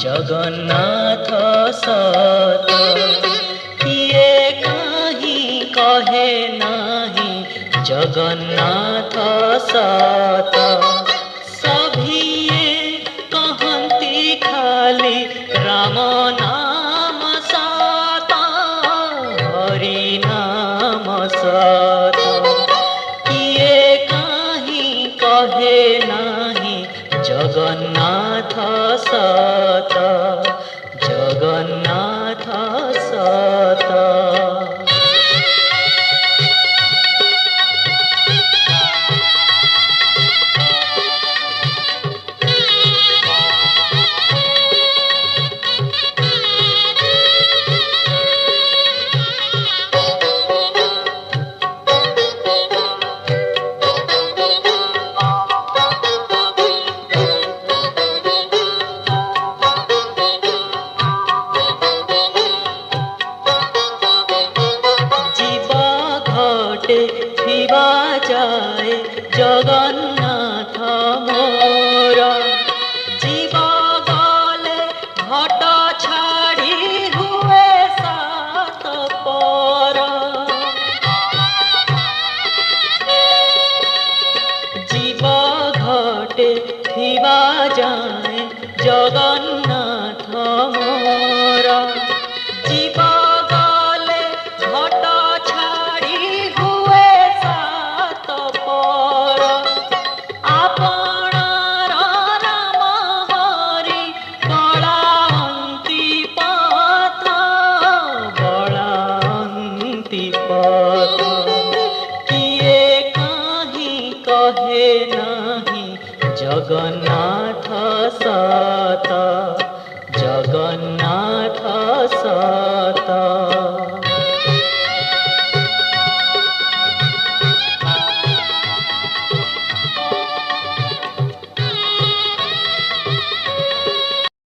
जगन्नाथ सत किए कहीं कहे नहीं जगन्नाथ सत सभी कहती खाली राम नाम सत हरि नाम सत किए कहीं कहे नहीं जगन्नाथ सत जगन्नाथ सत। जाए जगन्नाथ मोर जीव गले घट छाड़ी हुए सात पर जीव घटे थिबा जाए जगन्नाथ मोर जीव गले घट छाड़ी हुए सात पर आपणार राम हरि बलांती पथ किए कहीं कहे नहीं जगन्नाथ सत जगन्नाथ सत।